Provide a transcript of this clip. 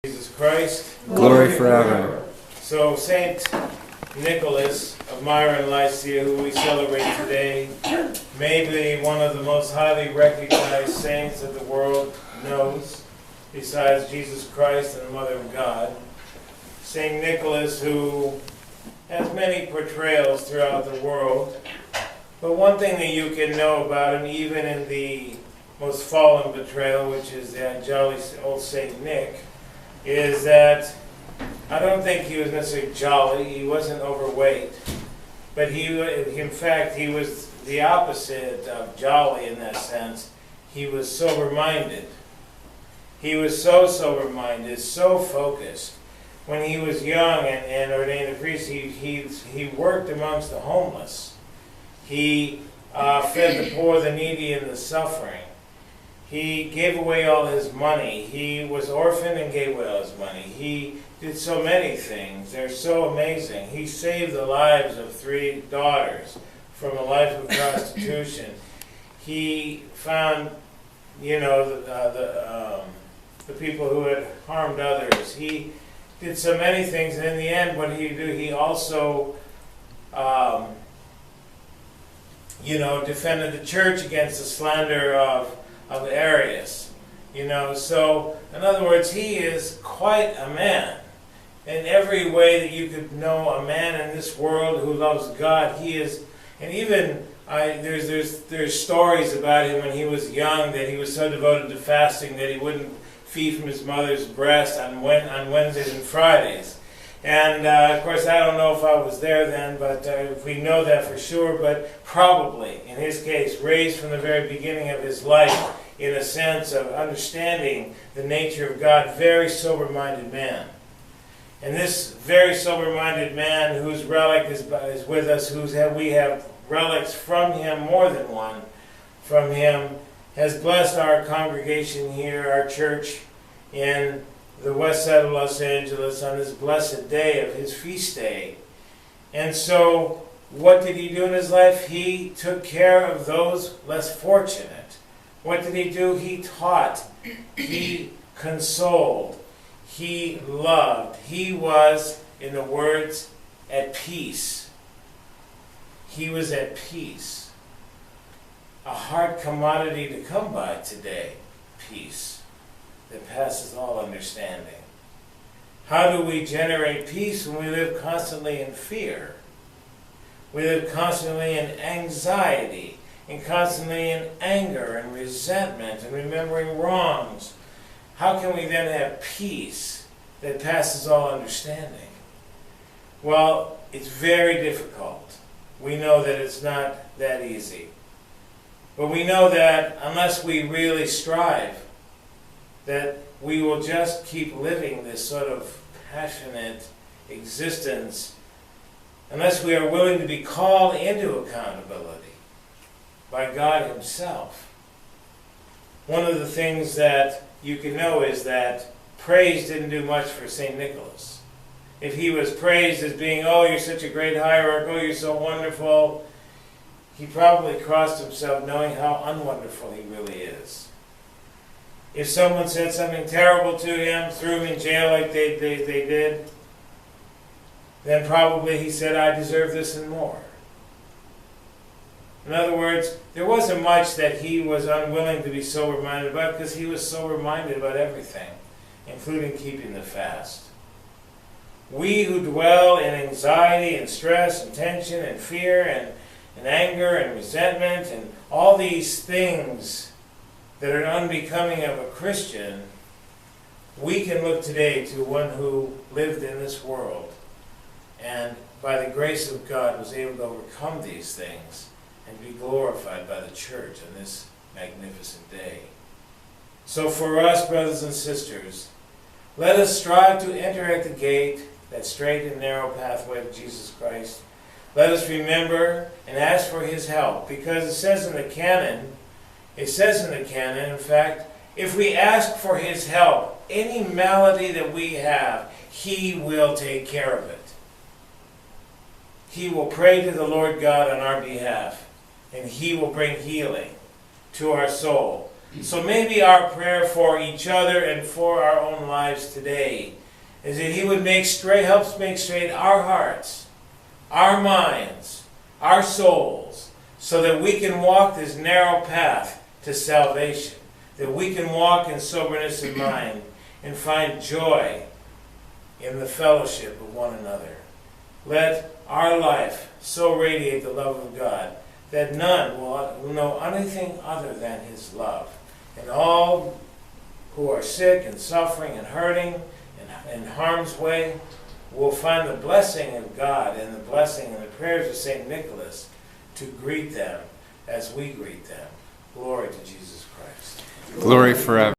Jesus Christ. Glory forever. So Saint Nicholas of Myra and Lycia, who we celebrate today, may be one of the most highly recognized saints that the world knows, besides Jesus Christ and the Mother of God. Saint Nicholas, who has many portrayals throughout the world, but one thing that you can know about him, even in the most fallen portrayal, which is that jolly old Saint Nick, is that I don't think he was necessarily jolly. He wasn't overweight, but in fact, he was the opposite of jolly in that sense. He was sober-minded. He was so sober-minded, so focused. When he was young and ordained a priest, he worked amongst the homeless. He fed the poor, the needy, and the suffering. He gave away all his money. He was orphaned and gave away all his money. He did so many things. They're so amazing. He saved the lives of 3 daughters from a life of prostitution. He found, the people who had harmed others. He did so many things, and in the end, what did he do? He also, defended the church against the slander of Arius. So in other words, he is quite a man. In every way that you could know a man in this world who loves God, he is. And even there's stories about him when he was young that he was so devoted to fasting that he wouldn't feed from his mother's breast on Wednesdays and Fridays. And of course, I don't know if I was there then, but we know that for sure. But probably, in his case, raised from the very beginning of his life in a sense of understanding the nature of God, very sober-minded man. And this very sober-minded man whose relic is with us, we have relics from him, more than one from him, has blessed our congregation here, our church in the west side of Los Angeles on this blessed day of his feast day. And so, what did he do in his life? He took care of those less fortunate. What did he do? He taught. He consoled. He loved. He was, in the words, at peace. He was at peace. A hard commodity to come by today, peace, that passes all understanding. How do we generate peace when we live constantly in fear? We live constantly in anxiety, and constantly in anger and resentment and remembering wrongs. How can we then have peace that passes all understanding? Well, it's very difficult. We know that it's not that easy. But we know that unless we really strive, that we will just keep living this sort of passionate existence unless we are willing to be called into accountability by God Himself. One of the things that you can know is that praise didn't do much for St. Nicholas. If he was praised as being, oh, you're such a great hierarch, oh, you're so wonderful, he probably crossed himself knowing how unwonderful he really is. If someone said something terrible to him, threw him in jail like they did, then probably he said, I deserve this and more. In other words, there wasn't much that he was unwilling to be sober-minded about because he was sober-minded about everything, including keeping the fast. We who dwell in anxiety and stress and tension and fear and anger and resentment and all these things that are unbecoming of a Christian, we can look today to one who lived in this world and by the grace of God was able to overcome these things and be glorified by the church on this magnificent day. So for us, brothers and sisters, let us strive to enter at the gate, that straight and narrow pathway of Jesus Christ. Let us remember and ask for His help, because it says in the canon, in fact, if we ask for His help, any malady that we have, He will take care of it. He will pray to the Lord God on our behalf, and He will bring healing to our soul. So maybe our prayer for each other and for our own lives today is that He would help make straight our hearts, our minds, our souls, so that we can walk this narrow path to salvation, that we can walk in soberness of mind and find joy in the fellowship of one another. Let our life so radiate the love of God that none will know anything other than His love. And all who are sick and suffering and hurting and in harm's way will find the blessing of God and the blessing and the prayers of St. Nicholas to greet them as we greet them. Glory to Jesus Christ. Glory forever.